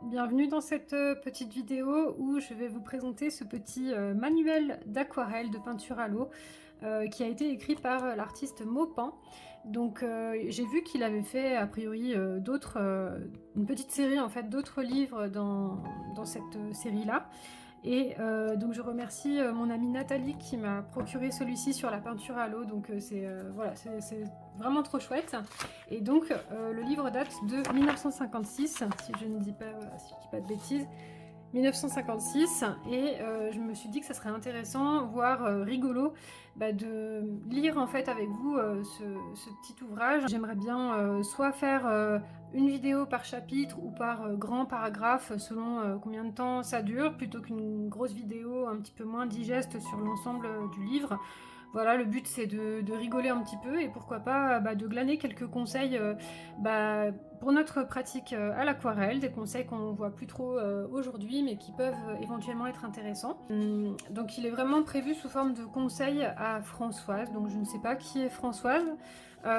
Bienvenue dans cette petite vidéo où je vais vous présenter ce petit manuel d'aquarelle de peinture à l'eau qui a été écrit par l'artiste Maupan. Donc j'ai vu qu'il avait fait a priori une petite série en fait d'autres livres dans cette série-là. Et donc je remercie mon amie Nathalie qui m'a procuré celui-ci sur la peinture à l'eau. Donc voilà, c'est vraiment trop chouette. Et donc le livre date de 1956, si je ne dis pas, voilà, si je dis pas de bêtises. 1956 et je me suis dit que ça serait intéressant, voire rigolo, de lire en fait avec vous ce petit ouvrage. J'aimerais bien soit faire une vidéo par chapitre ou par grand paragraphe selon combien de temps ça dure, plutôt qu'une grosse vidéo un petit peu moins digeste sur l'ensemble du livre. Voilà, le but c'est de rigoler un petit peu et pourquoi pas de glaner quelques conseils pour notre pratique à l'aquarelle, des conseils qu'on voit plus trop aujourd'hui mais qui peuvent éventuellement être intéressants. Donc il est vraiment prévu sous forme de conseils à Françoise, donc je ne sais pas qui est Françoise.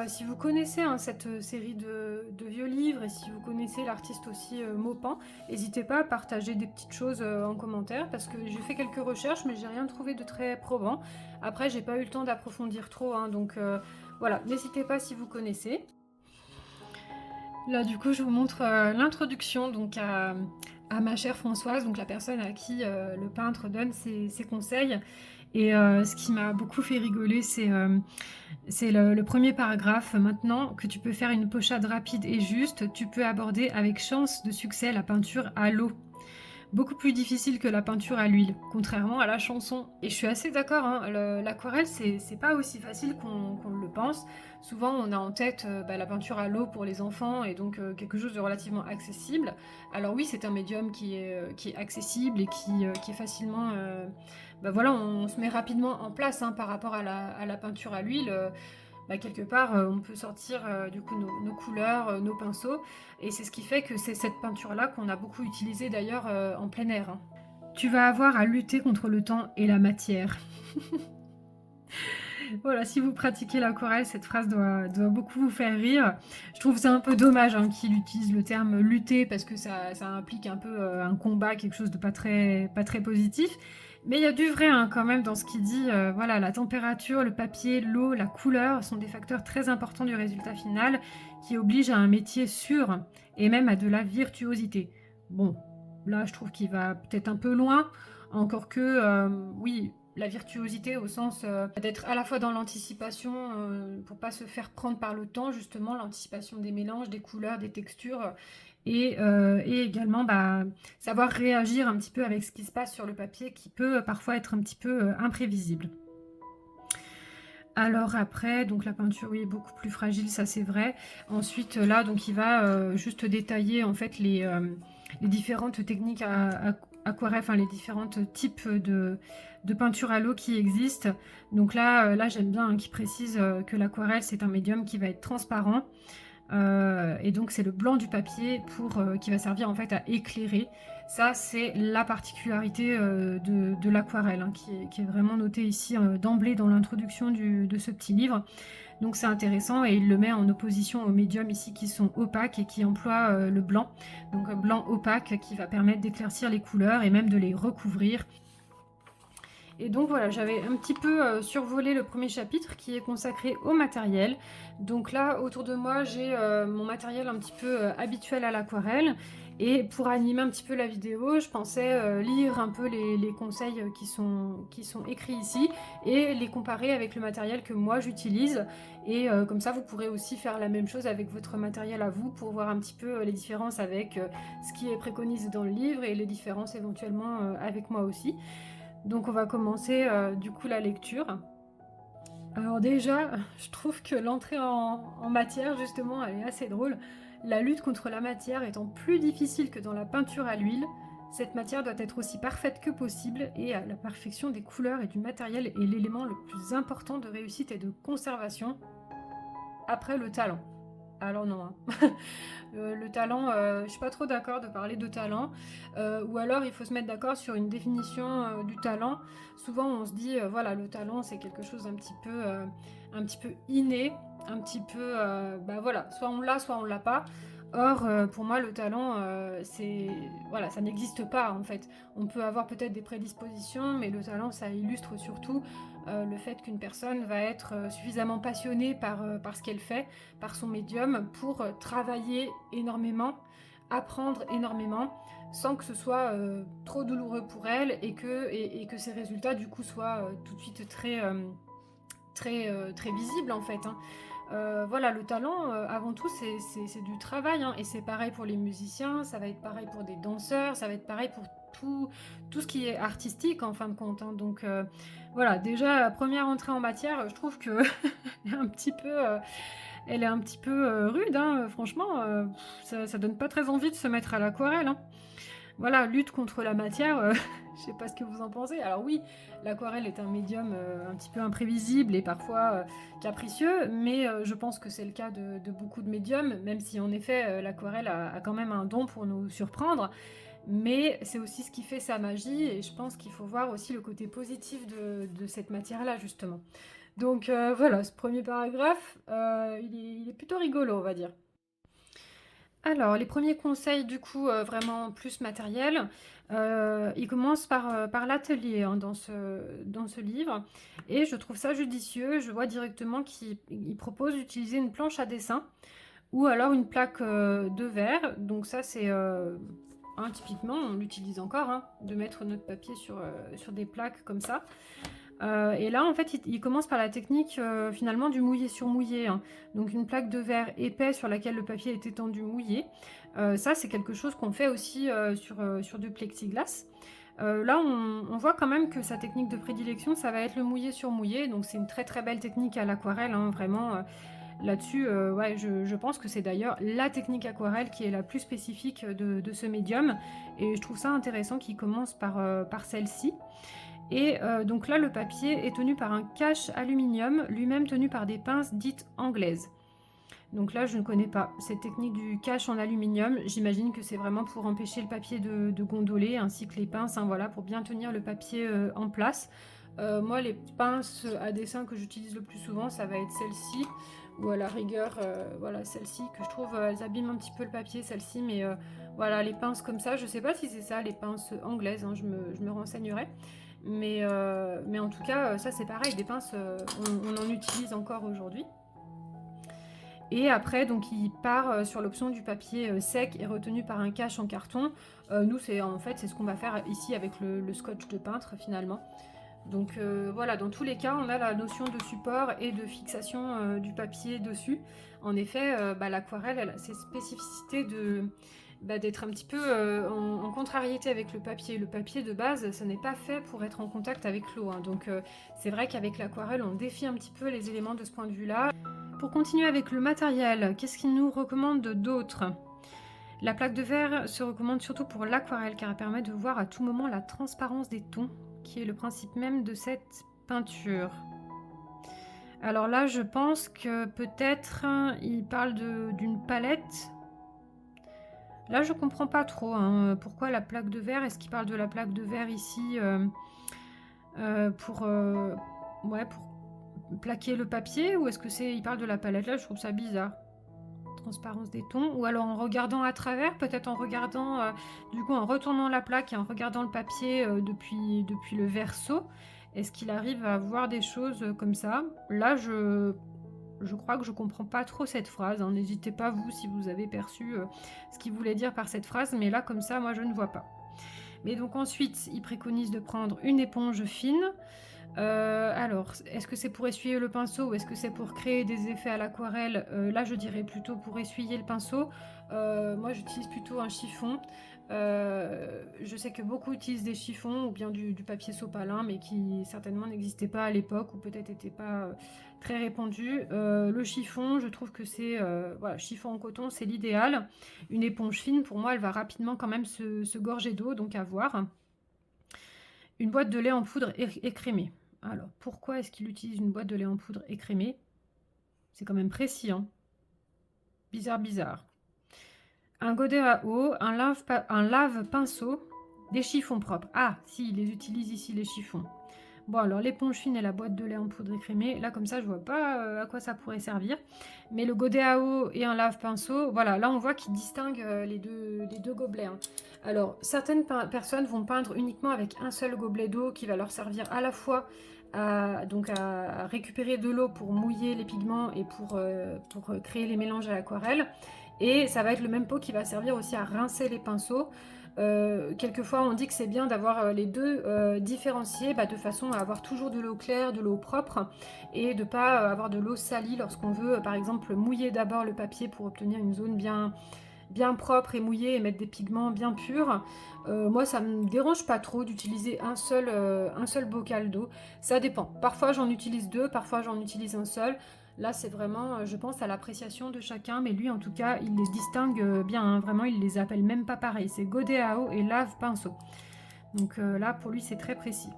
Si vous connaissez cette série de vieux livres et si vous connaissez l'artiste aussi Maupan, n'hésitez pas à partager des petites choses en commentaire parce que j'ai fait quelques recherches mais j'ai rien trouvé de très probant. Après j'ai pas eu le temps d'approfondir trop, donc voilà, n'hésitez pas si vous connaissez. Là du coup je vous montre l'introduction donc à ma chère Françoise, donc la personne à qui le peintre donne ses conseils. Et ce qui m'a beaucoup fait rigoler, c'est le premier paragraphe. Maintenant que tu peux faire une pochade rapide et juste, tu peux aborder avec chance de succès la peinture à l'eau. Beaucoup plus difficile que la peinture à l'huile, contrairement à la chanson. Et je suis assez d'accord, l'aquarelle c'est pas aussi facile qu'on le pense. Souvent on a en tête la peinture à l'eau pour les enfants et donc quelque chose de relativement accessible. Alors oui, c'est un médium qui est accessible et qui est facilement... voilà, on se met rapidement en place par rapport à la peinture à l'huile. Quelque part, on peut sortir du coup nos couleurs, nos pinceaux, et c'est ce qui fait que c'est cette peinture-là qu'on a beaucoup utilisée d'ailleurs en plein air. Tu vas avoir à lutter contre le temps et la matière. Voilà, si vous pratiquez l'aquarelle, cette phrase doit beaucoup vous faire rire. Je trouve c'est un peu dommage qu'il utilise le terme lutter parce que ça implique un peu un combat, quelque chose de pas très positif. Mais il y a du vrai quand même dans ce qu'il dit. Voilà, la température, le papier, l'eau, la couleur sont des facteurs très importants du résultat final qui obligent à un métier sûr et même à de la virtuosité. Bon, là je trouve qu'il va peut-être un peu loin, encore que oui, la virtuosité au sens d'être à la fois dans l'anticipation pour pas se faire prendre par le temps, justement l'anticipation des mélanges, des couleurs, des textures et également savoir réagir un petit peu avec ce qui se passe sur le papier qui peut parfois être un petit peu imprévisible. Alors après, donc la peinture oui, est beaucoup plus fragile, ça c'est vrai. Ensuite là, donc il va juste détailler en fait les différentes techniques aquarelle, enfin les différents types de peinture à l'eau qui existent. Donc là j'aime bien qu'il précise que l'aquarelle c'est un médium qui va être transparent. Et donc c'est le blanc du papier qui va servir en fait à éclairer. Ça c'est la particularité de l'aquarelle qui est vraiment notée ici d'emblée dans l'introduction de ce petit livre. Donc c'est intéressant et il le met en opposition aux médiums ici qui sont opaques et qui emploient le blanc. Donc blanc opaque qui va permettre d'éclaircir les couleurs et même de les recouvrir. Et donc voilà, j'avais un petit peu survolé le premier chapitre qui est consacré au matériel. Donc là, autour de moi, j'ai mon matériel un petit peu habituel à l'aquarelle. Et pour animer un petit peu la vidéo, je pensais lire un peu les conseils qui sont écrits ici et les comparer avec le matériel que moi j'utilise. Et comme ça, vous pourrez aussi faire la même chose avec votre matériel à vous pour voir un petit peu les différences avec ce qui est préconisé dans le livre et les différences éventuellement avec moi aussi. Donc on va commencer du coup la lecture. Alors déjà, je trouve que l'entrée en matière, justement, elle est assez drôle. La lutte contre la matière étant plus difficile que dans la peinture à l'huile, cette matière doit être aussi parfaite que possible et la perfection des couleurs et du matériel est l'élément le plus important de réussite et de conservation après le talent. Alors non, le talent, je suis pas trop d'accord de parler de talent, ou alors il faut se mettre d'accord sur une définition du talent. Souvent on se dit, voilà, le talent c'est quelque chose un petit peu inné, un petit peu, voilà, soit on l'a pas. Or, pour moi, le talent, voilà, ça n'existe pas, en fait. On peut avoir peut-être des prédispositions, mais le talent, ça illustre surtout, le fait qu'une personne va être, suffisamment passionnée par ce qu'elle fait, par son médium, pour, travailler énormément, apprendre énormément, sans que ce soit, trop douloureux pour elle et que ses résultats, du coup, soient, tout de suite très visibles, en fait, hein. Voilà, le talent, avant tout, c'est du travail, hein, et c'est pareil pour les musiciens, ça va être pareil pour des danseurs, ça va être pareil pour tout ce qui est artistique en fin de compte, hein. Donc voilà, déjà, la première entrée en matière, je trouve que elle est un petit peu, elle est un petit peu rude, hein, franchement, ça donne pas très envie de se mettre à l'aquarelle, hein. Voilà, lutte contre la matière, je sais pas ce que vous en pensez. Alors oui, l'aquarelle est un médium un petit peu imprévisible et parfois capricieux, mais je pense que c'est le cas de beaucoup de médiums, même si en effet l'aquarelle a quand même un don pour nous surprendre. Mais c'est aussi ce qui fait sa magie et je pense qu'il faut voir aussi le côté positif de cette matière-là, justement. Donc voilà, ce premier paragraphe, il est plutôt rigolo, on va dire. Alors, les premiers conseils, du coup, vraiment plus matériels, ils commencent par l'atelier, hein, dans ce livre, et je trouve ça judicieux. Je vois directement qu'il propose d'utiliser une planche à dessin ou alors une plaque de verre. Donc ça, c'est typiquement, on l'utilise encore, hein, de mettre notre papier sur des plaques comme ça. Et là, en fait, il commence par la technique finalement du mouillé sur mouillé, hein. Donc une plaque de verre épais sur laquelle le papier est étendu mouillé. Ça, c'est quelque chose qu'on fait aussi sur du plexiglas. Là, on voit quand même que sa technique de prédilection, ça va être le mouillé sur mouillé. Donc c'est une très très belle technique à l'aquarelle, hein, vraiment. Là-dessus, ouais, je pense que c'est d'ailleurs la technique aquarelle qui est la plus spécifique de ce médium. Et je trouve ça intéressant qu'il commence par celle-ci. Et donc là, le papier est tenu par un cache aluminium, lui-même tenu par des pinces dites anglaises. Donc là, je ne connais pas cette technique du cache en aluminium. J'imagine que c'est vraiment pour empêcher le papier de gondoler, ainsi que les pinces, hein, voilà, pour bien tenir le papier en place. Moi, les pinces à dessin que j'utilise le plus souvent, ça va être celle-ci, ou à la rigueur, voilà, celle-ci, que je trouve, elles abîment un petit peu le papier, celle-ci, mais voilà, les pinces comme ça, je ne sais pas si c'est ça, les pinces anglaises, hein, je me renseignerai. Mais en tout cas, ça c'est pareil, des pinces, on en utilise encore aujourd'hui. Et après, donc il part sur l'option du papier sec et retenu par un cache en carton. Nous, en fait, c'est ce qu'on va faire ici avec le scotch de peintre finalement. Donc voilà, dans tous les cas, on a la notion de support et de fixation du papier dessus. En effet, l'aquarelle, elle a ses spécificités d'être un petit peu en contrariété avec le papier. Le papier de base, ça n'est pas fait pour être en contact avec l'eau, hein. Donc c'est vrai qu'avec l'aquarelle, on défie un petit peu les éléments de ce point de vue-là. Pour continuer avec le matériel, qu'est-ce qu'il nous recommande d'autre? La plaque de verre se recommande surtout pour l'aquarelle car elle permet de voir à tout moment la transparence des tons, qui est le principe même de cette peinture. Alors là, je pense que peut-être il parle d'une palette. Là, je comprends pas trop, hein, pourquoi la plaque de verre. Est-ce qu'il parle de la plaque de verre ici pour plaquer le papier, ou est-ce que il parle de la palette? Là, je trouve ça bizarre. Transparence des tons, ou alors en regardant à travers, peut-être en regardant, du coup en retournant la plaque et en regardant le papier depuis le verso, est-ce qu'il arrive à voir des choses comme ça? Là, je crois que je comprends pas trop cette phrase, hein. N'hésitez pas, vous, si vous avez perçu ce qu'il voulait dire par cette phrase, mais là, comme ça, moi, je ne vois pas. Mais donc ensuite, il préconise de prendre une éponge fine. Alors, est-ce que c'est pour essuyer le pinceau ou est-ce que c'est pour créer des effets à l'aquarelle? Là, je dirais plutôt pour essuyer le pinceau. Moi, j'utilise plutôt un chiffon. Je sais que beaucoup utilisent des chiffons ou bien du papier sopalin, mais qui certainement n'existait pas à l'époque ou peut-être n'était pas très répandu. Le chiffon, je trouve que c'est voilà, chiffon en coton, c'est l'idéal. Une éponge fine, pour moi, elle va rapidement quand même se gorger d'eau, donc à voir. Une boîte de lait en poudre écrémée. Alors, pourquoi est-ce qu'il utilise une boîte de lait en poudre écrémée? C'est quand même précis, hein. Bizarre, bizarre. Un godet à eau, un lave-pinceau, des chiffons propres. Ah, si, il les utilise ici, les chiffons. Bon, alors l'éponge fine et la boîte de lait en poudre écrémée, là comme ça je vois pas à quoi ça pourrait servir. Mais le godet à eau et un lave-pinceau, voilà, là on voit qu'ils distinguent les deux gobelets, hein. Alors certaines personnes vont peindre uniquement avec un seul gobelet d'eau qui va leur servir à la fois donc à récupérer de l'eau pour mouiller les pigments et pour créer les mélanges à l'aquarelle. Et ça va être le même pot qui va servir aussi à rincer les pinceaux. Quelquefois on dit que c'est bien d'avoir les deux différenciés de façon à avoir toujours de l'eau claire, de l'eau propre et de ne pas avoir de l'eau salie lorsqu'on veut par exemple mouiller d'abord le papier pour obtenir une zone bien propre et mouillée et mettre des pigments bien purs. Moi ça me dérange pas trop d'utiliser un seul bocal d'eau, ça dépend. Parfois j'en utilise deux, parfois j'en utilise un seul. Là, c'est vraiment, je pense, à l'appréciation de chacun, mais lui, en tout cas, il les distingue bien, hein, vraiment, il les appelle même pas pareil. C'est godet à eau et lave-pinceau. Donc là, pour lui, c'est très précis.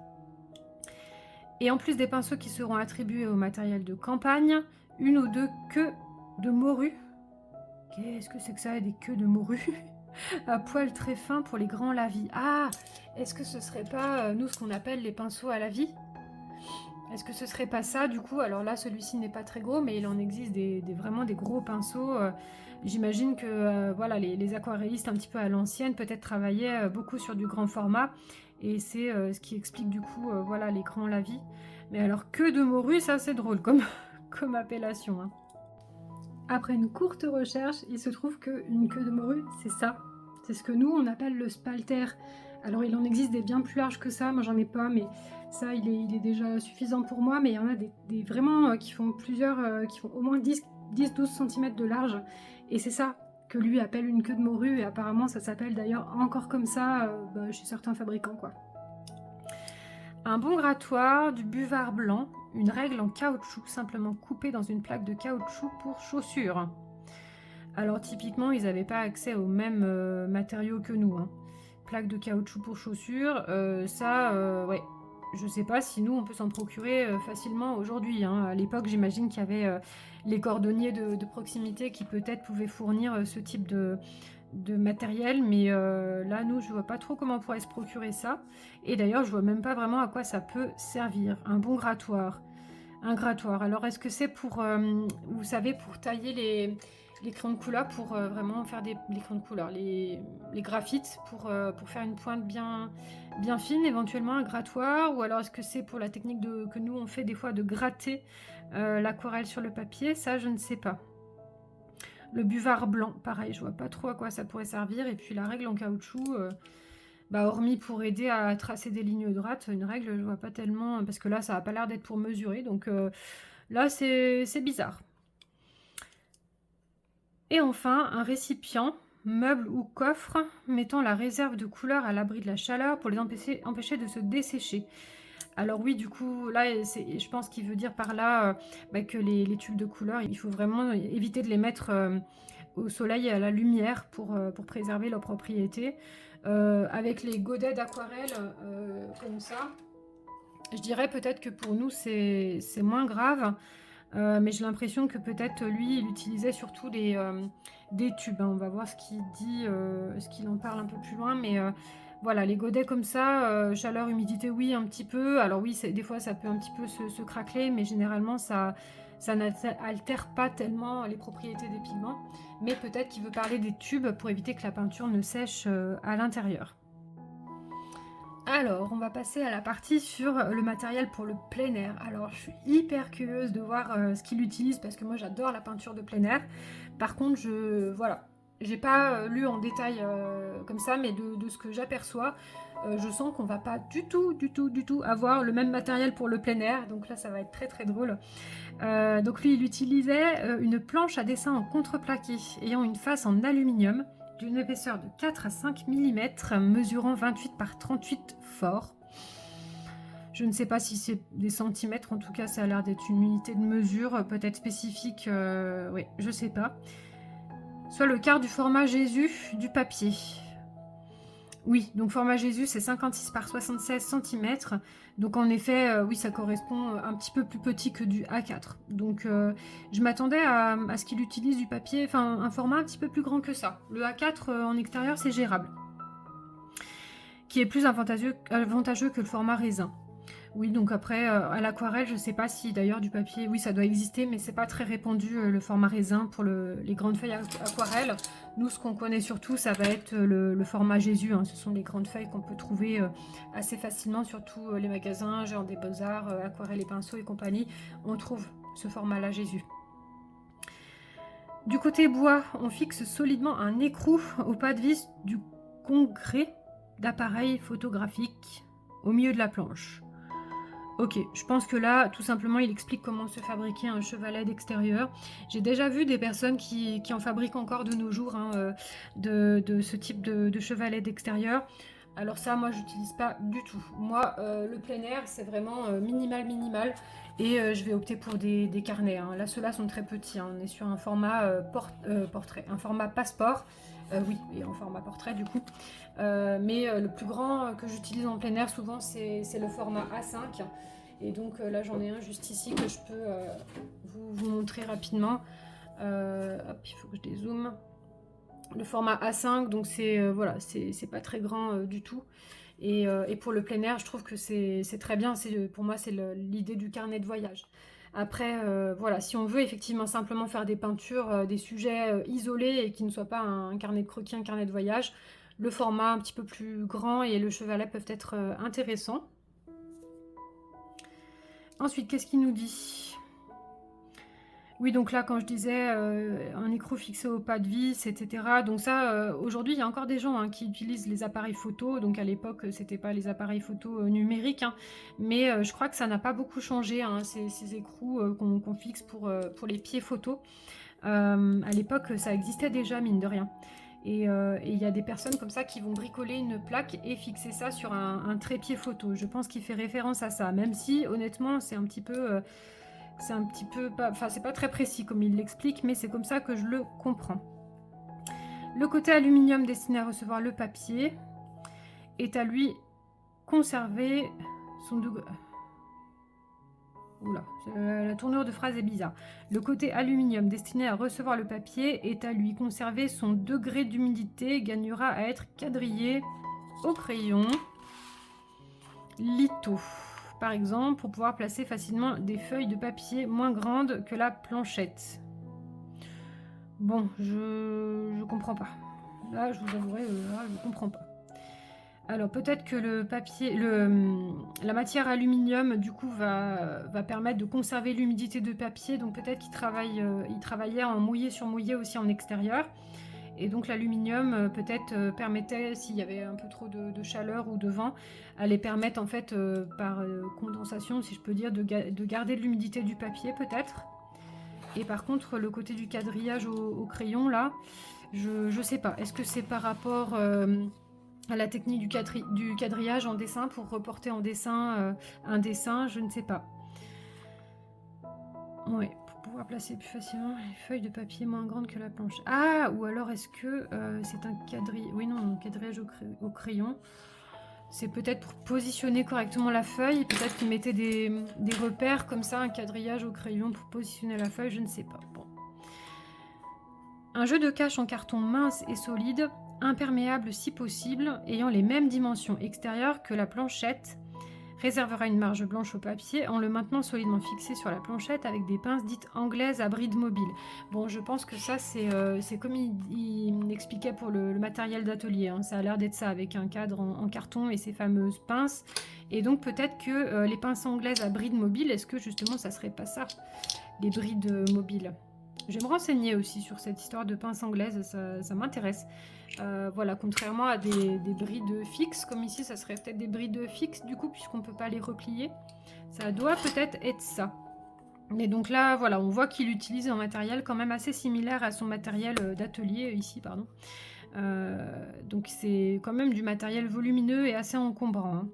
Et en plus des pinceaux qui seront attribués au matériel de campagne, une ou deux queues de morue. Qu'est-ce que c'est que ça, des queues de morue à poils très fins pour les grands lavis. Ah, est-ce que ce serait pas, nous, ce qu'on appelle les pinceaux à lavis? Est-ce que ce serait pas ça du coup? Alors là, celui-ci n'est pas très gros, mais il en existe vraiment des gros pinceaux. J'imagine que voilà, les aquarellistes un petit peu à l'ancienne peut-être travaillaient beaucoup sur du grand format. Et c'est ce qui explique du coup voilà, les grands lavis. Mais alors que de morue, ça c'est drôle comme, comme appellation, hein. Après une courte recherche, il se trouve qu'une queue de morue, c'est ça. C'est ce que nous, on appelle le spalter. Alors, il en existe des bien plus larges que ça. Moi, j'en ai pas, mais ça, il est déjà suffisant pour moi. Mais il y en a des vraiment qui font plusieurs, qui font au moins 10-12 cm de large. Et c'est ça que lui appelle une queue de morue. Et apparemment, ça s'appelle d'ailleurs encore comme ça chez certains fabricants, quoi. Un bon grattoir, du buvard blanc, une règle en caoutchouc simplement coupée dans une plaque de caoutchouc pour chaussures. Alors typiquement, ils n'avaient pas accès aux mêmes matériaux que nous, hein. Plaque de caoutchouc pour chaussures, ouais, je sais pas si nous on peut s'en procurer facilement aujourd'hui, hein. À l'époque, j'imagine qu'il y avait les cordonniers de proximité qui peut-être pouvaient fournir ce type de matériel, mais là, nous, je vois pas trop comment on pourrait se procurer ça. Et d'ailleurs, je vois même pas vraiment à quoi ça peut servir. Un bon grattoir. Un grattoir. Alors, est-ce que c'est pour, vous savez, pour tailler les crayons de couleur, pour vraiment faire les crayons de couleur, les graphites, pour faire une pointe bien fine, éventuellement un grattoir, ou alors est-ce que c'est pour la technique que nous on fait des fois de gratter l'aquarelle sur le papier? Ça, je ne sais pas. Le buvard blanc, pareil, je vois pas trop à quoi ça pourrait servir. Et puis la règle en caoutchouc, hormis pour aider à tracer des lignes droites, une règle, je vois pas tellement, parce que là, ça a pas l'air d'être pour mesurer. Donc là, c'est bizarre. Et enfin, un récipient, meuble ou coffre, mettant la réserve de couleurs à l'abri de la chaleur pour les empêcher de se dessécher. Alors oui, du coup, là, je pense qu'il veut dire par là que les tubes de couleurs, il faut vraiment éviter de les mettre au soleil et à la lumière pour préserver leurs propriétés. Avec les godets d'aquarelle comme ça, je dirais peut-être que pour nous, c'est moins grave. Mais j'ai l'impression que peut-être lui, il utilisait surtout des tubes, hein. On va voir ce qu'il dit, ce qu'il en parle un peu plus loin. Mais voilà, les godets comme ça, chaleur, humidité, oui, un petit peu. Alors oui, des fois, ça peut un petit peu se craqueler, mais généralement, ça n'altère pas tellement les propriétés des pigments. Mais peut-être qu'il veut parler des tubes pour éviter que la peinture ne sèche à l'intérieur. Alors, on va passer à la partie sur le matériel pour le plein air. Alors, je suis hyper curieuse de voir ce qu'il utilise parce que moi, j'adore la peinture de plein air. Par contre, voilà, j'ai pas lu en détail comme ça, mais de ce que j'aperçois, je sens qu'on va pas du tout avoir le même matériel pour le plein air. Donc là, ça va être très très drôle. Donc lui, il utilisait une planche à dessin en contreplaqué ayant une face en aluminium, d'une épaisseur de 4 à 5 mm, mesurant 28 par 38 fort. Je ne sais pas si c'est des centimètres, en tout cas ça a l'air d'être une unité de mesure, peut-être spécifique, oui, je sais pas. Soit le quart du format Jésus du papier. Oui, donc format Jésus c'est 56 par 76 cm. Donc en effet, oui, ça correspond un petit peu plus petit que du A4. Donc je m'attendais à ce qu'il utilise du papier, enfin un format un petit peu plus grand que ça. Le A4 en extérieur c'est gérable. Qui est plus avantageux que le format raisin. Oui, donc après, à l'aquarelle, je sais pas si d'ailleurs du papier, oui, ça doit exister, mais c'est pas très répandu le format raisin pour les grandes feuilles aquarelles. Nous, ce qu'on connaît surtout, ça va être le format Jésus, hein. Ce sont les grandes feuilles qu'on peut trouver assez facilement, surtout les magasins, genre des Beaux-Arts, Aquarelles et Pinceaux et compagnie. On trouve ce format-là Jésus. Du côté bois, on fixe solidement un écrou au pas de vis du congrès d'appareil photographique au milieu de la planche. Ok, je pense que là, tout simplement, il explique comment se fabriquer un chevalet d'extérieur. J'ai déjà vu des personnes qui en fabriquent encore de nos jours, hein, de ce type de chevalet d'extérieur. Alors ça, moi, j'utilise pas du tout. Moi, le plein air, c'est vraiment minimal. Et je vais opter pour des carnets, hein. Là, ceux-là sont très petits, hein. On est sur un format portrait, un format passeport. Oui, et en format portrait du coup. Mais le plus grand que j'utilise en plein air, souvent, c'est le format A5. Et donc là, j'en ai un juste ici que je peux vous montrer rapidement. Hop, il faut que je dézoome. Le format A5, donc c'est voilà, c'est pas très grand du tout. Et pour le plein air, je trouve que c'est très bien. Pour moi, c'est l'idée du carnet de voyage. Après, voilà, si on veut effectivement simplement faire des peintures, des sujets isolés et qui ne soient pas un carnet de croquis, un carnet de voyage, le format un petit peu plus grand et le chevalet peuvent être intéressants. Ensuite, qu'est-ce qu'il nous dit? Oui, donc là, quand je disais un écrou fixé au pas de vis, etc. Donc ça, aujourd'hui, il y a encore des gens hein, qui utilisent les appareils photo. Donc à l'époque, c'était pas les appareils photo numériques. Hein, mais je crois que ça n'a pas beaucoup changé, hein, ces écrous qu'on fixe pour les pieds photo. À l'époque, ça existait déjà, mine de rien. Et il y a des personnes comme ça qui vont bricoler une plaque et fixer ça sur un trépied photo. Je pense qu'il fait référence à ça, même si honnêtement c'est un petit peu pas, enfin c'est pas très précis comme il l'explique, mais c'est comme ça que je le comprends. Le côté aluminium destiné à recevoir le papier est à lui conserver son degré. Oula, la tournure de phrase est bizarre. Le côté aluminium destiné à recevoir le papier est à lui conserver son degré d'humidité, gagnera à être quadrillé au crayon litho, par exemple, pour pouvoir placer facilement des feuilles de papier moins grandes que la planchette. Bon, je comprends pas. Là, je vous avouerai, là, je comprends pas. Alors peut-être que le papier, la matière aluminium du coup va permettre de conserver l'humidité de papier, donc peut-être qu'il travaillait en mouillé sur mouillé aussi en extérieur. Et donc l'aluminium peut-être permettait, s'il y avait un peu trop de chaleur ou de vent, allait permettre en fait par condensation, si je peux dire, de garder de l'humidité du papier peut-être. Et par contre le côté du quadrillage au crayon là, je sais pas. Est-ce que c'est par rapport à la technique du quadrillage en dessin pour reporter en dessin un dessin, je ne sais pas. Ouais, pour pouvoir placer plus facilement les feuilles de papier moins grandes que la planche. Ah, ou alors est-ce que c'est un quadrillage? Oui, non, un quadrillage au crayon. C'est peut-être pour positionner correctement la feuille. Peut-être qu'ils mettaient des repères comme ça, un quadrillage au crayon pour positionner la feuille, je ne sais pas. Bon. Un jeu de cache en carton mince et solide, imperméable si possible, ayant les mêmes dimensions extérieures que la planchette, réservera une marge blanche au papier en le maintenant solidement fixé sur la planchette avec des pinces dites anglaises à bride mobile. Bon, je pense que ça, c'est comme il expliquait pour le matériel d'atelier. Hein. Ça a l'air d'être ça, avec un cadre en carton et ces fameuses pinces. Et donc peut-être que les pinces anglaises à bride mobile, est-ce que justement ça serait pas ça, les brides mobiles? Je vais me renseigner aussi sur cette histoire de pince anglaise, ça m'intéresse. Voilà, contrairement à des brides fixes, comme ici, ça serait peut-être des brides fixes du coup, puisqu'on ne peut pas les replier. Ça doit peut-être être ça. Mais donc là, voilà, on voit qu'il utilise un matériel quand même assez similaire à son matériel d'atelier ici, pardon. Donc c'est quand même du matériel volumineux et assez encombrant. Hein.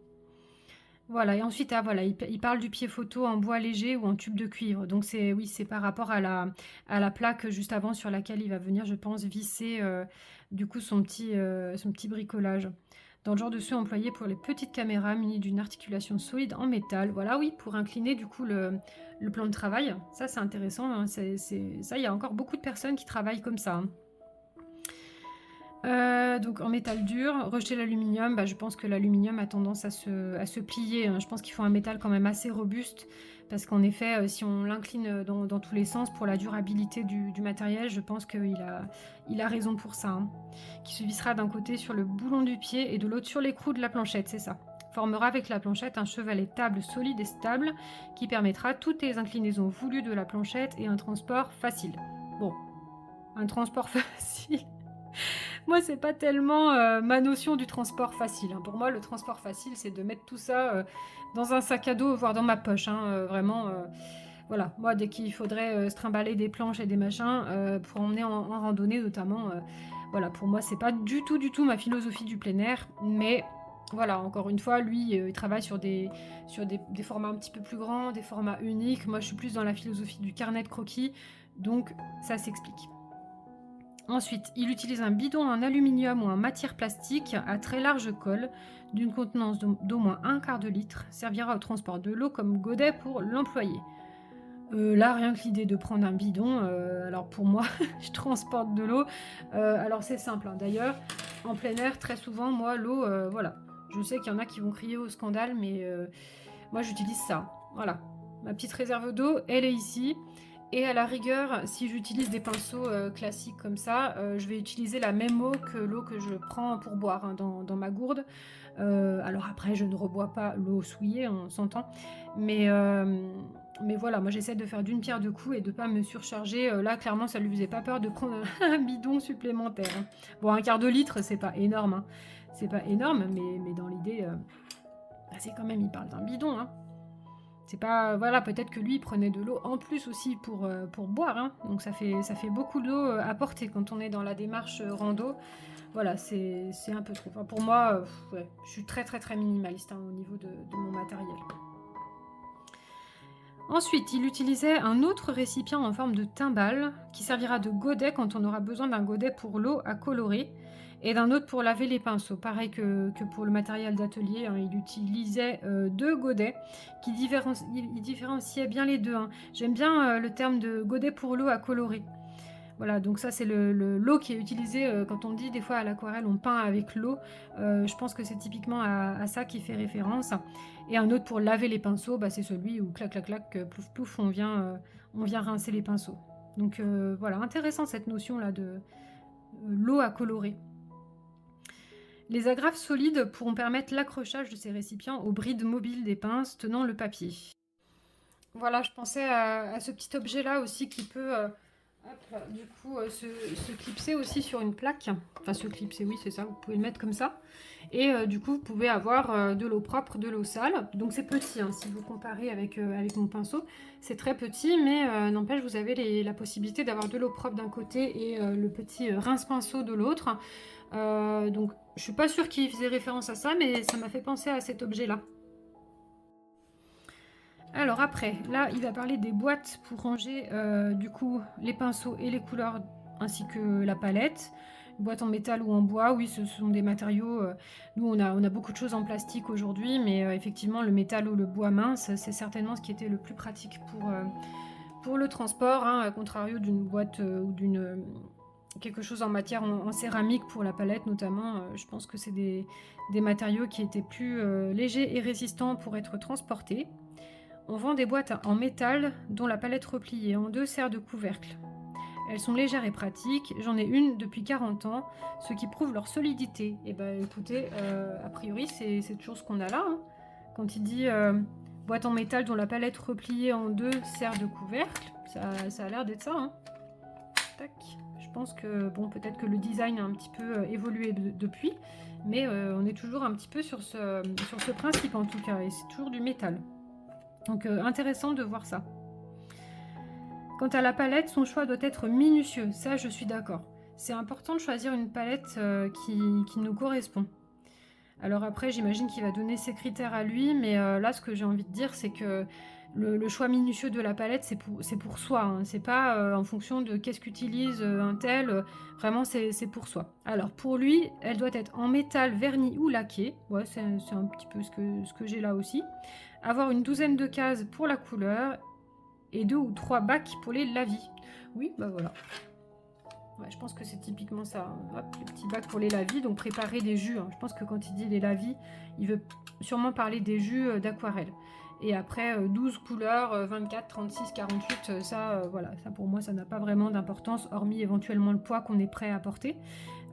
Voilà, et ensuite, ah, voilà, il parle du pied photo en bois léger ou en tube de cuivre. Donc oui, c'est par rapport à la plaque juste avant sur laquelle il va venir, je pense, visser du coup son petit bricolage. Dans le genre de ceux employés pour les petites caméras munies d'une articulation solide en métal. Voilà, oui, pour incliner du coup le plan de travail. Ça, c'est intéressant. Hein, ça, il y a encore beaucoup de personnes qui travaillent comme ça. Hein. Donc en métal dur, rejeter l'aluminium, bah, je pense que l'aluminium a tendance à se plier, hein. Je pense qu'il faut un métal quand même assez robuste parce qu'en effet, si on l'incline dans tous les sens pour la durabilité du matériel, je pense qu'il a raison pour ça, hein. Qui se vissera d'un côté sur le boulon du pied et de l'autre sur l'écrou de la planchette, c'est ça. Formera avec la planchette un chevalet table solide et stable qui permettra toutes les inclinaisons voulues de la planchette et un transport facile. Bon, un transport facile. Moi, c'est pas tellement ma notion du transport facile, hein. Pour moi, le transport facile, c'est de mettre tout ça dans un sac à dos, voire dans ma poche, hein, vraiment. Voilà, moi, dès qu'il faudrait se trimballer des planches et des machins pour emmener en randonnée, notamment, voilà, pour moi, c'est pas du tout ma philosophie du plein air. Mais voilà, encore une fois, lui, il travaille sur des formats un petit peu plus grands, des formats uniques. Moi, je suis plus dans la philosophie du carnet de croquis, donc ça s'explique. Ensuite, il utilise un bidon en aluminium ou en matière plastique à très large colle d'une contenance d'au moins un quart de litre, servira au transport de l'eau comme godet pour l'employé. Là, rien que l'idée de prendre un bidon, alors pour moi, je transporte de l'eau. Alors c'est simple, hein. D'ailleurs, en plein air, très souvent, moi, l'eau, voilà. Je sais qu'il y en a qui vont crier au scandale, mais moi, j'utilise ça. Voilà. Ma petite réserve d'eau, elle est ici. Et à la rigueur, si j'utilise des pinceaux classiques comme ça, je vais utiliser la même eau que l'eau que je prends pour boire, hein, dans ma gourde. Alors après, je ne rebois pas l'eau souillée, on s'entend. Mais voilà, moi j'essaie de faire d'une pierre deux coups et de ne pas me surcharger. Là, clairement, ça ne lui faisait pas peur de prendre un bidon supplémentaire, hein. Bon, un quart de litre, c'est pas énorme, hein. C'est pas énorme, mais dans l'idée, bah, c'est quand même, il parle d'un bidon, hein. C'est pas, voilà, peut-être que lui il prenait de l'eau en plus aussi pour boire, hein. Donc ça fait beaucoup d'eau à porter quand on est dans la démarche rando. Voilà, c'est un peu trop. Enfin, pour moi, ouais, je suis très minimaliste, hein, au niveau de mon matériel. Ensuite, il utilisait un autre récipient en forme de timbale qui servira de godet quand on aura besoin d'un godet pour l'eau à colorer et d'un autre pour laver les pinceaux. Pareil que pour le matériel d'atelier, hein, il utilisait deux godets qui différenciaient bien les deux, hein. J'aime bien le terme de godet pour l'eau à colorer. Voilà, donc ça c'est l'eau qui est utilisée quand on dit des fois à l'aquarelle on peint avec l'eau. Je pense que c'est typiquement à ça qui fait référence. Et un autre pour laver les pinceaux, bah, c'est celui où clac clac clac, plouf plouf, on vient rincer les pinceaux. Donc voilà, intéressant cette notion là de l'eau à colorer. Les agrafes solides pourront permettre l'accrochage de ces récipients aux brides mobiles des pinces tenant le papier. Voilà, je pensais à ce petit objet là aussi qui peut hop là, du coup, se clipser aussi sur une plaque. Enfin, se clipser, oui, c'est ça. Vous pouvez le mettre comme ça. Et du coup, vous pouvez avoir de l'eau propre, de l'eau sale. Donc, c'est petit, hein, si vous comparez avec mon pinceau. C'est très petit, mais n'empêche, vous avez la possibilité d'avoir de l'eau propre d'un côté et le petit rince-pinceau de l'autre. Donc, je suis pas sûre qu'il faisait référence à ça, mais ça m'a fait penser à cet objet-là. Alors après, là, il va parler des boîtes pour ranger du coup les pinceaux et les couleurs ainsi que la palette. Boîte en métal ou en bois, oui, ce sont des matériaux. Nous, on a beaucoup de choses en plastique aujourd'hui, mais effectivement, le métal ou le bois mince, c'est certainement ce qui était le plus pratique pour le transport, hein, à contrario d'une boîte ou d'une quelque chose en matière en céramique pour la palette notamment. Je pense que c'est des matériaux qui étaient plus légers et résistants pour être transportés. On vend des boîtes en métal dont la palette repliée en deux sert de couvercle. Elles sont légères et pratiques, j'en ai une depuis 40 ans, ce qui prouve leur solidité. Et bah écoutez, a priori c'est toujours ce qu'on a là, hein. Quand il dit boîte en métal dont la palette repliée en deux sert de couvercle, ça a l'air d'être ça, hein. Tac. Je pense que, bon, peut-être que le design a un petit peu évolué depuis, mais on est toujours un petit peu sur ce principe en tout cas, et c'est toujours du métal. Donc intéressant de voir ça. Quant à la palette, son choix doit être minutieux, ça je suis d'accord. C'est important de choisir une palette qui nous correspond. Alors après, j'imagine qu'il va donner ses critères à lui, mais là, ce que j'ai envie de dire, c'est que le choix minutieux de la palette, c'est pour soi, hein. C'est pas en fonction de qu'est-ce qu'utilise un tel. Vraiment, c'est pour soi. Alors, pour lui, elle doit être en métal verni ou laqué. Ouais, c'est un petit peu ce que j'ai là aussi. Avoir une douzaine de cases pour la couleur et 2 ou 3 bacs pour les lavis. Oui, bah voilà. Ouais, je pense que c'est typiquement ça. Hop, le petit bac pour les lavis, donc préparer des jus. Hein. Je pense que quand il dit les lavis, il veut sûrement parler des jus d'aquarelle. Et après, 12 couleurs, 24, 36, 48, ça, voilà, ça pour moi, ça n'a pas vraiment d'importance, hormis éventuellement le poids qu'on est prêt à porter.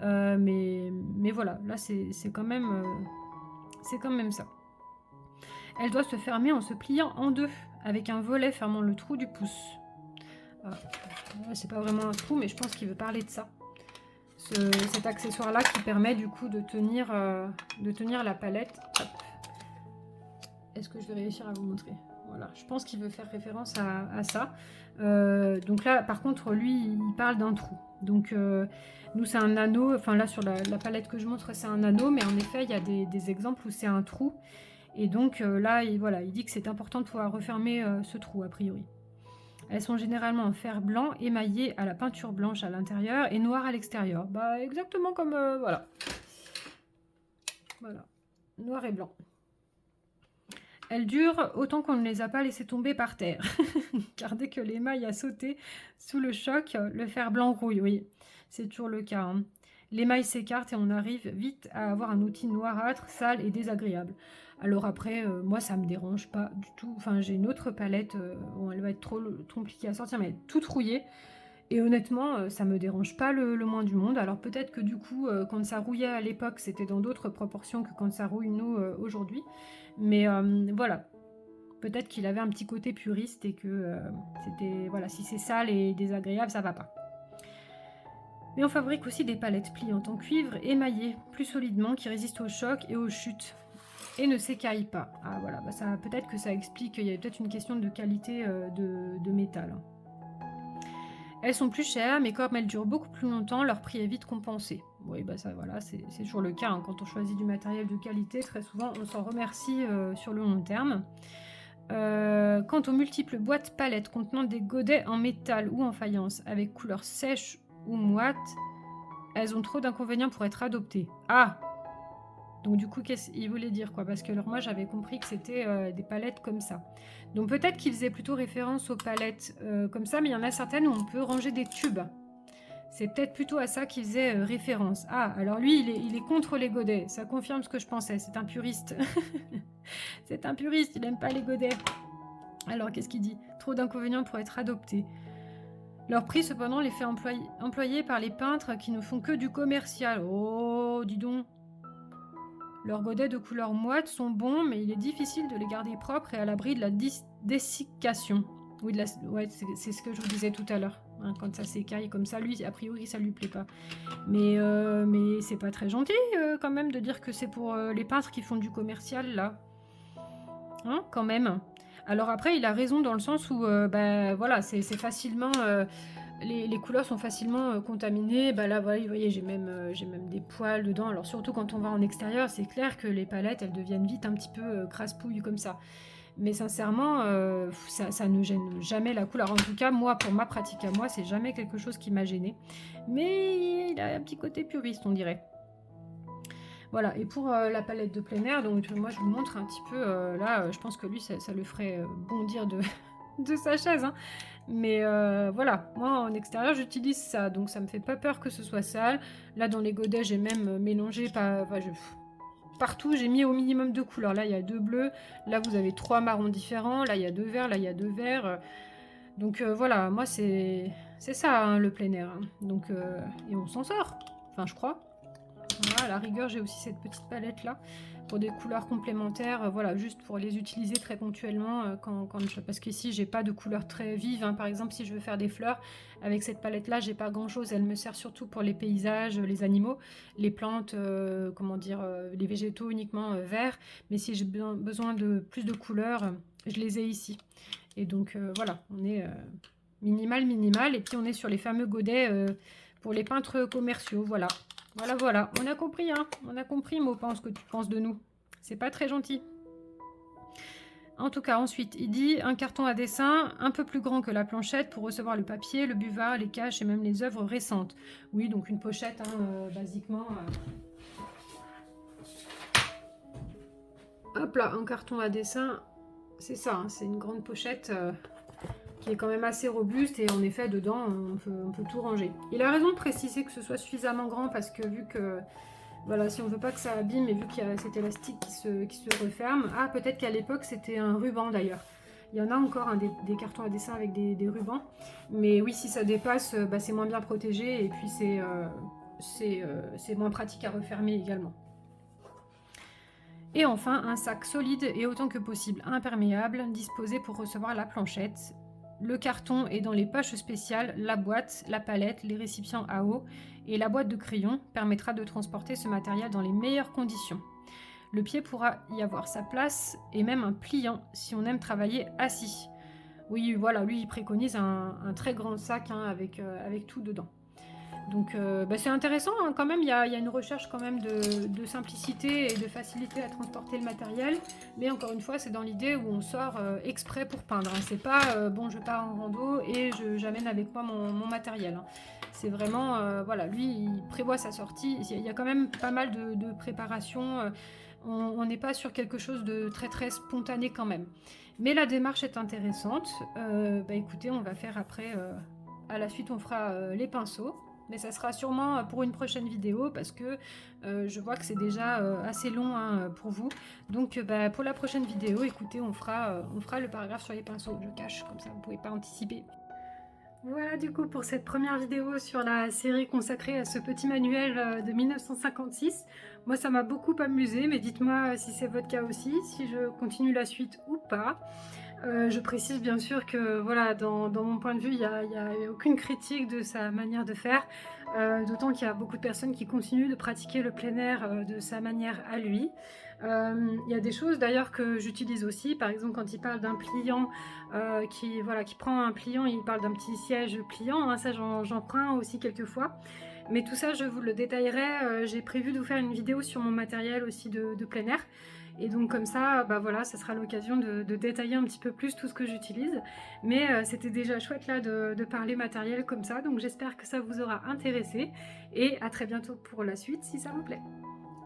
Mais voilà, là, c'est quand même ça. Elle doit se fermer en se pliant en deux, avec un volet fermant le trou du pouce. C'est pas vraiment un trou, mais je pense qu'il veut parler de ça. Cet accessoire-là qui permet du coup de tenir la palette. Est-ce que je vais réussir à vous montrer? Voilà, je pense qu'il veut faire référence à ça. Donc là, par contre, lui, il parle d'un trou. Donc, nous, c'est un anneau. Enfin, là, sur la palette que je montre, c'est un anneau. Mais en effet, il y a des exemples où c'est un trou. Et donc, là, voilà, il dit que c'est important de pouvoir refermer ce trou, a priori. Elles sont généralement en fer blanc, émaillé à la peinture blanche à l'intérieur et noir à l'extérieur. Bah, exactement comme... voilà. Voilà. Noir et blanc. Elles durent autant qu'on ne les a pas laissées tomber par terre. Car dès que l'émail a sauté sous le choc, le fer blanc rouille. Oui, c'est toujours le cas. Hein. L'émail s'écarte et on arrive vite à avoir un outil noirâtre, sale et désagréable. Alors après, moi, ça me dérange pas du tout. Enfin, j'ai une autre palette, bon, elle va être trop compliquée à sortir, mais elle est toute rouillée. Et honnêtement, ça me dérange pas le moins du monde. Alors peut-être que du coup, quand ça rouillait à l'époque, c'était dans d'autres proportions que quand ça rouille nous aujourd'hui. Mais voilà, peut-être qu'il avait un petit côté puriste et que c'était... Voilà, si c'est sale et désagréable, ça va pas. Mais on fabrique aussi des palettes pliantes en cuivre émaillées, plus solidement, qui résistent aux chocs et aux chutes. Et ne s'écaillent pas. Ah voilà, bah ça, peut-être que ça explique qu'il y a peut-être une question de qualité de métal. Elles sont plus chères, mais comme elles durent beaucoup plus longtemps, leur prix est vite compensé. Oui, bah ça, voilà, c'est toujours le cas. Hein. Quand on choisit du matériel de qualité, très souvent, on s'en remercie sur le long terme. Quant aux multiples boîtes palettes contenant des godets en métal ou en faïence, avec couleur sèche ou moite, elles ont trop d'inconvénients pour être adoptées. Ah! Donc du coup, qu'est-ce qu'il voulait dire quoi? Parce que alors moi j'avais compris que c'était des palettes comme ça. Donc peut-être qu'il faisait plutôt référence aux palettes comme ça, mais il y en a certaines où on peut ranger des tubes. C'est peut-être plutôt à ça qu'il faisait référence. Ah, alors lui, il est contre les godets. Ça confirme ce que je pensais. C'est un puriste. C'est un puriste, il n'aime pas les godets. Alors qu'est-ce qu'il dit? Trop d'inconvénients pour être adopté. Leur prix, cependant, les fait employer par les peintres qui ne font que du commercial. Oh, dis donc. Leurs godets de couleur moite sont bons, mais il est difficile de les garder propres et à l'abri de la dessiccation. Oui, ouais, c'est ce que je vous disais tout à l'heure. Hein, quand ça s'écaille comme ça, lui, a priori, ça lui plaît pas. Mais c'est pas très gentil, quand même, de dire que c'est pour les peintres qui font du commercial, là. Hein, quand même. Alors après, il a raison dans le sens où, bah, voilà, c'est facilement... les couleurs sont facilement contaminées. Bah là, voilà, vous voyez, j'ai même des poils dedans. Alors surtout quand on va en extérieur, c'est clair que les palettes, elles deviennent vite un petit peu crasse-pouille comme ça. Mais sincèrement, ça ne gêne jamais la couleur. En tout cas, moi, pour ma pratique à moi, c'est jamais quelque chose qui m'a gêné. Mais il a un petit côté puriste, on dirait. Voilà, et pour la palette de plein air, donc moi je vous montre un petit peu, là, je pense que lui, ça le ferait bondir de sa chaise, hein. Mais voilà, moi en extérieur j'utilise ça, donc ça me fait pas peur que ce soit sale. Là dans les godets j'ai même mélangé, partout j'ai mis au minimum 2 couleurs. Là il y a 2 bleus, là vous avez 3 marrons différents, là il y a 2 verts, là il y a 2 verts. Donc voilà, moi c'est ça hein, le plein air. Hein. Donc, et on s'en sort, enfin je crois. Voilà, à la rigueur j'ai aussi cette petite palette là pour des couleurs complémentaires, voilà, juste pour les utiliser très ponctuellement parce qu'ici j'ai pas de couleurs très vives, hein. Par exemple si je veux faire des fleurs avec cette palette là j'ai pas grand chose, elle me sert surtout pour les paysages, les animaux, les plantes, comment dire, les végétaux uniquement verts, mais si j'ai besoin de plus de couleurs, je les ai ici. Et donc voilà, on est minimal, et puis on est sur les fameux godets pour les peintres commerciaux, voilà. Voilà, on a compris, hein. On a compris, Maupan, ce que tu penses de nous. C'est pas très gentil. En tout cas, ensuite, il dit un carton à dessin un peu plus grand que la planchette pour recevoir le papier, le buvard, les caches et même les œuvres récentes. Oui, donc une pochette, hein, basiquement. Hop là, un carton à dessin, c'est ça, hein, c'est une grande pochette qui est quand même assez robuste, et en effet dedans on peut tout ranger. Il a raison de préciser que ce soit suffisamment grand, parce que vu que voilà, si on veut pas que ça abîme, et vu qu'il y a cet élastique qui se referme. Ah, peut-être qu'à l'époque c'était un ruban d'ailleurs. Il y en a encore hein, des cartons à dessin avec des rubans, mais oui, si ça dépasse, bah, c'est moins bien protégé, et puis c'est moins pratique à refermer également. Et enfin, un sac solide et autant que possible imperméable, disposé pour recevoir la planchette. Le carton est dans les poches spéciales, la boîte, la palette, les récipients à eau et la boîte de crayons permettra de transporter ce matériel dans les meilleures conditions. Le pied pourra y avoir sa place et même un pliant si on aime travailler assis. Oui, voilà, lui il préconise un très grand sac hein, avec tout dedans. Donc bah, c'est intéressant hein, quand même, il y a une recherche quand même de simplicité et de facilité à transporter le matériel, mais encore une fois c'est dans l'idée où on sort exprès pour peindre, hein. C'est pas bon je pars en rando et j'amène avec moi mon matériel, hein. C'est vraiment, voilà, lui il prévoit sa sortie, il y a quand même pas mal de préparation, on n'est pas sur quelque chose de très très spontané quand même. Mais la démarche est intéressante, bah écoutez on va faire après, à la suite on fera les pinceaux. Mais ça sera sûrement pour une prochaine vidéo, parce que je vois que c'est déjà assez long hein, pour vous. Donc bah, pour la prochaine vidéo, écoutez, on fera le paragraphe sur les pinceaux. Je cache, comme ça vous ne pouvez pas anticiper. Voilà du coup pour cette première vidéo sur la série consacrée à ce petit manuel de 1956. Moi ça m'a beaucoup amusé, mais dites-moi si c'est votre cas aussi, si je continue la suite ou pas. Je précise bien sûr que voilà, dans mon point de vue, il n'y a aucune critique de sa manière de faire, d'autant qu'il y a beaucoup de personnes qui continuent de pratiquer le plein air de sa manière à lui. Il y a des choses d'ailleurs que j'utilise aussi, par exemple quand il parle d'un pliant qui prend un pliant, il parle d'un petit siège pliant, hein, ça j'en prends aussi quelques fois. Mais tout ça je vous le détaillerai, j'ai prévu de vous faire une vidéo sur mon matériel aussi de plein air. Et donc comme ça, bah voilà, ça sera l'occasion de détailler un petit peu plus tout ce que j'utilise. Mais c'était déjà chouette là de parler matériel comme ça, donc j'espère que ça vous aura intéressé. Et à très bientôt pour la suite si ça vous plaît.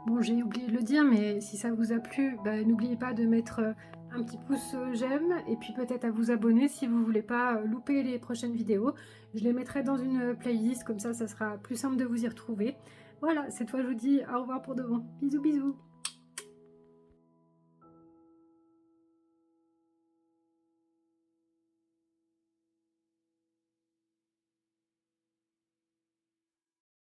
Bon, j'ai oublié de le dire, mais si ça vous a plu, bah, n'oubliez pas de mettre un petit pouce j'aime, et puis peut-être à vous abonner si vous voulez pas louper les prochaines vidéos. Je les mettrai dans une playlist, comme ça sera plus simple de vous y retrouver. Voilà, cette fois je vous dis au revoir pour de bon. Bisous bisous.